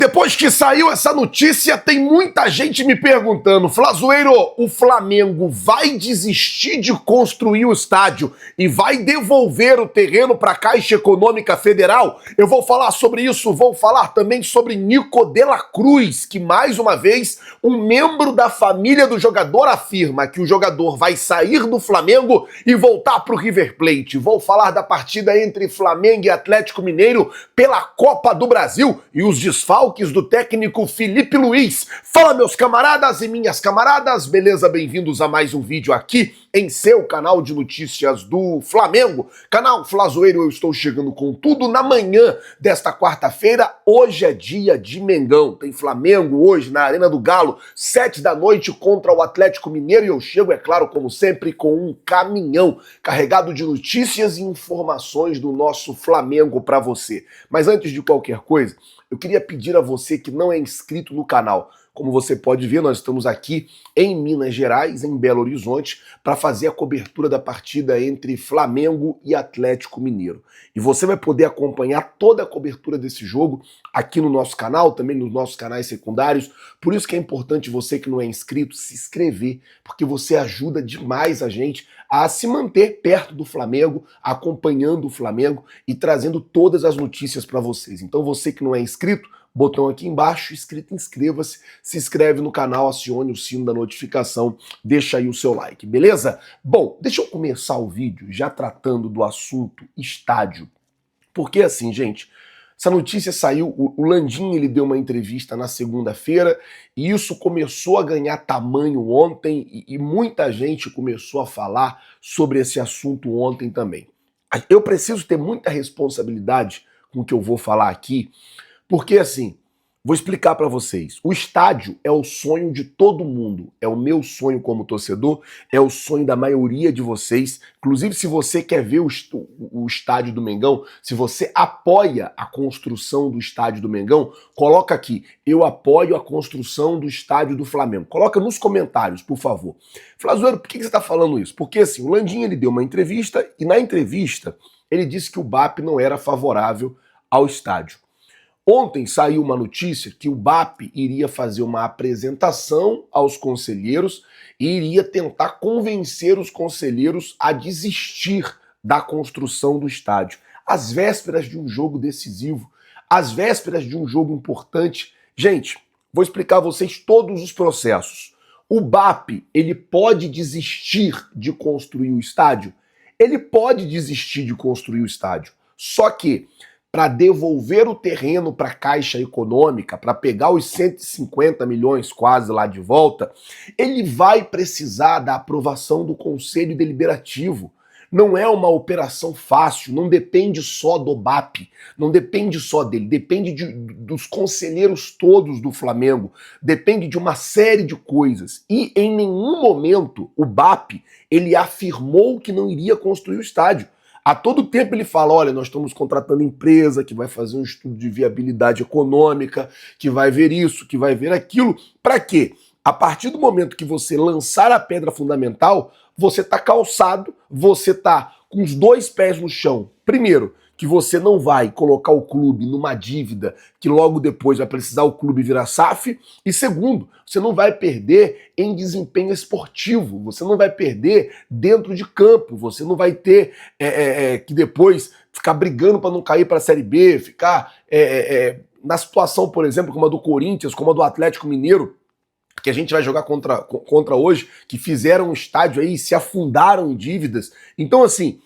Depois que saiu essa notícia, tem muita gente me perguntando: Flazoeiro, o Flamengo vai desistir de construir o estádio e vai devolver o terreno para a Caixa Econômica Federal? Eu vou falar sobre isso, vou falar também sobre Nico de la Cruz, que mais uma vez um membro da família do jogador afirma que o jogador vai sair do Flamengo e voltar para o River Plate. Vou falar da partida entre Flamengo e Atlético Mineiro pela Copa do Brasil e os desfalques do técnico Felipe Luiz. Fala, meus camaradas e minhas camaradas, beleza? Bem-vindos a mais um vídeo aqui em seu canal de notícias do Flamengo, canal Flazoeiro. Eu estou chegando com tudo na manhã desta quarta-feira. Hoje é dia de Mengão, tem Flamengo hoje na Arena do Galo, 7 da noite contra o Atlético Mineiro, e eu chego, é claro, como sempre, com um caminhão carregado de notícias e informações do nosso Flamengo para você. Mas antes de qualquer coisa, eu queria pedir a você que não é inscrito no canal. Como você pode ver, nós estamos aqui em Minas Gerais, em Belo Horizonte, para fazer a cobertura da partida entre Flamengo e Atlético Mineiro. E você vai poder acompanhar toda a cobertura desse jogo aqui no nosso canal, também nos nossos canais secundários. Por isso que é importante você que não é inscrito se inscrever, porque você ajuda demais a gente a se manter perto do Flamengo, acompanhando o Flamengo e trazendo todas as notícias para vocês. Então você que não é inscrito, botão aqui embaixo, inscrito, inscreva-se, se inscreve no canal, acione o sino da notificação, deixa aí o seu like, beleza? Bom, deixa eu começar o vídeo já tratando do assunto estádio, porque assim, gente, essa notícia saiu, o Landim ele deu uma entrevista na segunda-feira e isso começou a ganhar tamanho ontem e muita gente começou a falar sobre esse assunto ontem também. Eu preciso ter muita responsabilidade com o que eu vou falar aqui, porque assim, vou explicar para vocês, o estádio é o sonho de todo mundo, é o meu sonho como torcedor, é o sonho da maioria de vocês, inclusive se você quer ver o estádio do Mengão, se você apoia a construção do estádio do Mengão, coloca aqui, eu apoio a construção do estádio do Flamengo, coloca nos comentários, por favor. Flazoeiro, por que você está falando isso? Porque assim, o Landim ele deu uma entrevista e na entrevista ele disse que o BAP não era favorável ao estádio. Ontem saiu uma notícia que o BAP iria fazer uma apresentação aos conselheiros e iria tentar convencer os conselheiros a desistir da construção do estádio. Às vésperas de um jogo decisivo, às vésperas de um jogo importante. Gente, vou explicar a vocês todos os processos. O BAP, ele pode desistir de construir o estádio? Ele pode desistir de construir o estádio. Só que para devolver o terreno para a Caixa Econômica, para pegar os 150 milhões quase lá de volta, ele vai precisar da aprovação do Conselho Deliberativo. Não é uma operação fácil, não depende só do BAP, não depende só dele, depende dos conselheiros todos do Flamengo, depende de uma série de coisas. E em nenhum momento o BAP ele afirmou que não iria construir o estádio. A todo tempo ele fala, olha, nós estamos contratando empresa que vai fazer um estudo de viabilidade econômica, que vai ver isso, que vai ver aquilo. Para quê? A partir do momento que você lançar a pedra fundamental, você está calçado, você está com os dois pés no chão. Primeiro, que você não vai colocar o clube numa dívida que logo depois vai precisar o clube virar SAF. E segundo, você não vai perder em desempenho esportivo, você não vai perder dentro de campo, você não vai ter que depois ficar brigando para não cair para a Série B, ficar na situação, por exemplo, como a do Corinthians, como a do Atlético Mineiro, que a gente vai jogar contra hoje, que fizeram um estádio aí e se afundaram em dívidas. Então, assim,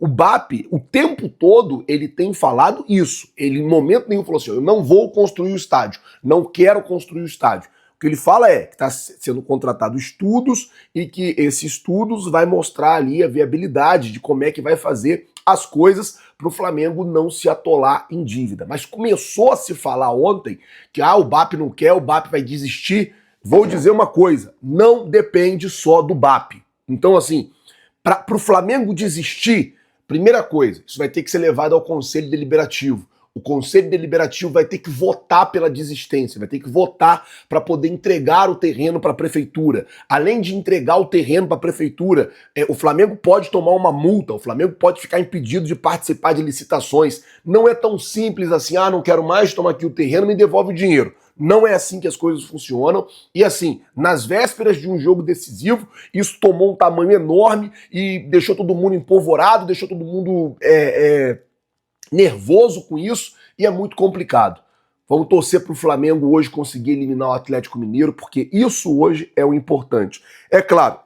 o BAP, o tempo todo, ele tem falado isso. Ele, em momento nenhum, falou assim, eu não vou construir o estádio, não quero construir o estádio. O que ele fala é que está sendo contratado estudos e que esses estudos vai mostrar ali a viabilidade de como é que vai fazer as coisas para o Flamengo não se atolar em dívida. Mas começou a se falar ontem que o BAP não quer, o BAP vai desistir. Vou dizer uma coisa, não depende só do BAP. Então, assim, para o Flamengo desistir, primeira coisa, isso vai ter que ser levado ao Conselho Deliberativo. O Conselho Deliberativo vai ter que votar pela desistência, vai ter que votar para poder entregar o terreno para a prefeitura. Além de entregar o terreno para a prefeitura, o Flamengo pode tomar uma multa, o Flamengo pode ficar impedido de participar de licitações. Não é tão simples assim, não quero mais, toma aqui o terreno, me devolve o dinheiro. Não é assim que as coisas funcionam. E assim, nas vésperas de um jogo decisivo, isso tomou um tamanho enorme e deixou todo mundo empolvorado, deixou todo mundo nervoso com isso e é muito complicado. Vamos torcer para o Flamengo hoje conseguir eliminar o Atlético Mineiro, porque isso hoje é o importante. É claro,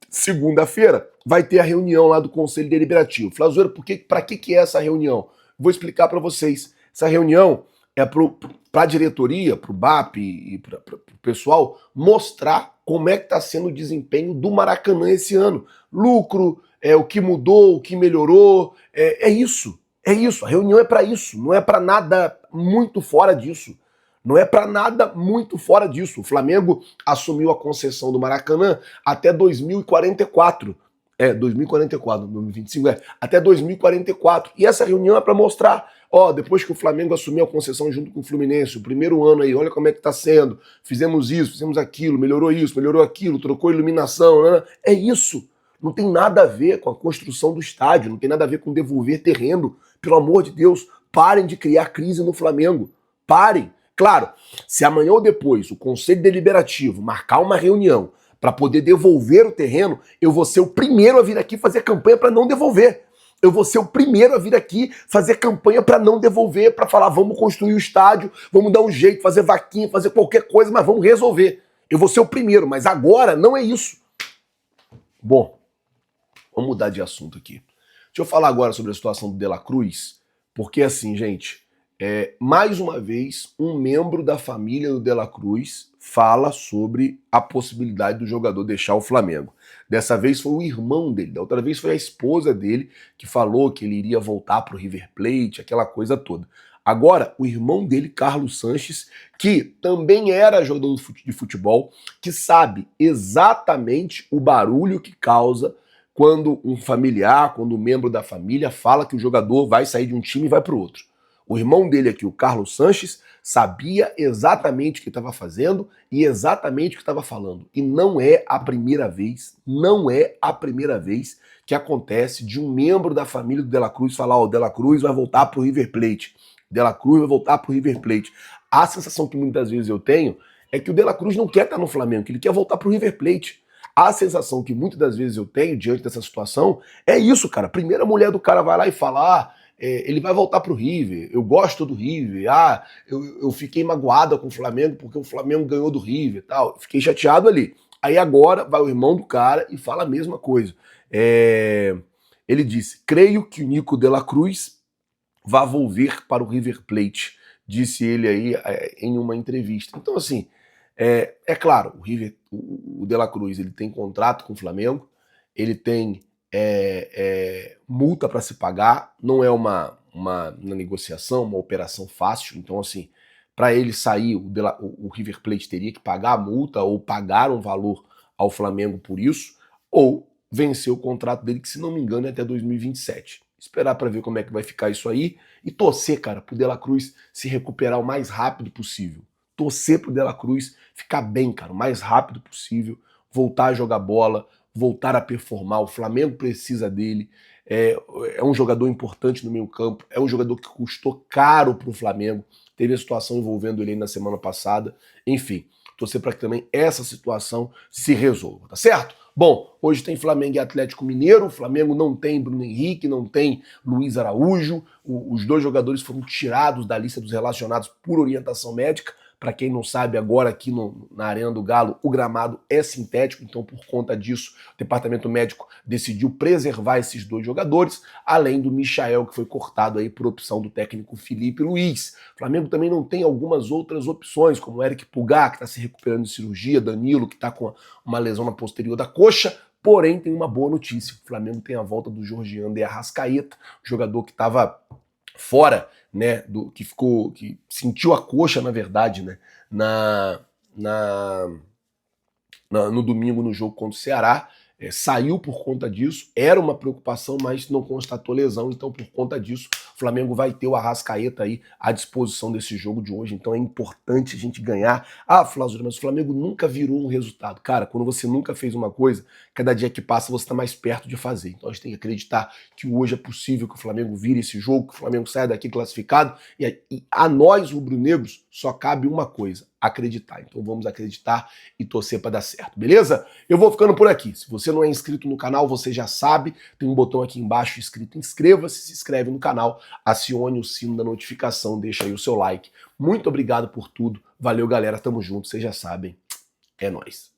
segunda-feira vai ter a reunião lá do Conselho Deliberativo. Flazueiro, para que é essa reunião? Vou explicar para vocês. Essa reunião é para a diretoria, para o BAP e para o pessoal mostrar como é que está sendo o desempenho do Maracanã esse ano. Lucro, o que mudou, o que melhorou, é isso. É isso, a reunião é para isso, não é para nada muito fora disso. Não é para nada muito fora disso. O Flamengo assumiu a concessão do Maracanã até 2044. 2044, 2025, até 2044. E essa reunião é para mostrar, depois que o Flamengo assumiu a concessão junto com o Fluminense, o primeiro ano aí, olha como é que tá sendo, fizemos isso, fizemos aquilo, melhorou isso, melhorou aquilo, trocou iluminação, né? É isso. Não tem nada a ver com a construção do estádio, não tem nada a ver com devolver terreno. Pelo amor de Deus, parem de criar crise no Flamengo. Parem. Claro, se amanhã ou depois o Conselho Deliberativo marcar uma reunião para poder devolver o terreno, eu vou ser o primeiro a vir aqui fazer campanha para não devolver. Eu vou ser o primeiro a vir aqui fazer campanha para não devolver, para falar, vamos construir o estádio, vamos dar um jeito, fazer vaquinha, fazer qualquer coisa, mas vamos resolver. Eu vou ser o primeiro, mas agora não é isso. Bom, vamos mudar de assunto aqui. Deixa eu falar agora sobre a situação do De La Cruz, porque assim, gente, mais uma vez, um membro da família do De La Cruz fala sobre a possibilidade do jogador deixar o Flamengo. Dessa vez foi o irmão dele, da outra vez foi a esposa dele que falou que ele iria voltar para o River Plate, aquela coisa toda. Agora, o irmão dele, Carlos Sanches, que também era jogador de futebol, que sabe exatamente o barulho que causa quando um familiar, quando um membro da família fala que o jogador vai sair de um time e vai para o outro. O irmão dele aqui, o Carlos Sanches, sabia exatamente o que estava fazendo e exatamente o que estava falando. E não é a primeira vez que acontece de um membro da família do De La Cruz falar, o De La Cruz vai voltar pro River Plate. De La Cruz vai voltar pro River Plate. A sensação que muitas vezes eu tenho é que o De La Cruz não quer estar no Flamengo, que ele quer voltar pro River Plate. A sensação que muitas das vezes eu tenho diante dessa situação é isso, cara. Primeiro a mulher do cara vai lá e fala, ele vai voltar pro River, eu gosto do River, eu fiquei magoada com o Flamengo porque o Flamengo ganhou do River e tal. Fiquei chateado ali. Aí agora vai o irmão do cara e fala a mesma coisa. Ele disse, creio que o Nico de la Cruz vai volver para o River Plate, disse ele aí em uma entrevista. Então assim, é claro, o De La Cruz ele tem contrato com o Flamengo, ele tem multa para se pagar, não é uma negociação, uma operação fácil, então assim, para ele sair, o River Plate teria que pagar a multa ou pagar um valor ao Flamengo por isso, ou vencer o contrato dele, que se não me engano é até 2027. Esperar para ver como é que vai ficar isso aí e torcer, cara, pro De La Cruz se recuperar o mais rápido possível. Torcer pro De La Cruz ficar bem, cara, o mais rápido possível, voltar a jogar bola, voltar a performar. O Flamengo precisa dele. É um jogador importante no meio campo, é um jogador que custou caro pro Flamengo. Teve a situação envolvendo ele na semana passada. Enfim, torcer para que também essa situação se resolva, tá certo? Bom, hoje tem Flamengo e Atlético Mineiro. O Flamengo não tem Bruno Henrique, não tem Luiz Araújo. Os dois jogadores foram tirados da lista dos relacionados por orientação médica. Para quem não sabe, agora aqui na Arena do Galo, o gramado é sintético, então por conta disso, o departamento médico decidiu preservar esses dois jogadores, além do Michael, que foi cortado aí por opção do técnico Felipe Luiz. O Flamengo também não tem algumas outras opções, como o Eric Pulgar, que está se recuperando de cirurgia, Danilo, que está com uma lesão na posterior da coxa. Porém, tem uma boa notícia: o Flamengo tem a volta do Georgiano de Arrascaeta, jogador que estava fora, né, que sentiu a coxa, na verdade, né, no domingo no jogo contra o Ceará, saiu por conta disso, era uma preocupação, mas não constatou lesão, então por conta disso O Flamengo vai ter o Arrascaeta aí à disposição desse jogo de hoje, então é importante a gente ganhar. Ah, Flauzio, mas o Flamengo nunca virou um resultado. Cara, quando você nunca fez uma coisa, cada dia que passa você está mais perto de fazer. Então a gente tem que acreditar que hoje é possível que o Flamengo vire esse jogo, que o Flamengo saia daqui classificado, e a nós, rubro-negros, só cabe uma coisa: acreditar. Então vamos acreditar e torcer para dar certo, beleza? Eu vou ficando por aqui. Se você não é inscrito no canal, você já sabe, tem um botão aqui embaixo escrito inscreva-se, se inscreve no canal, acione o sino da notificação, deixa aí o seu like. Muito obrigado por tudo. Valeu, galera. Tamo junto, vocês já sabem. É nóis.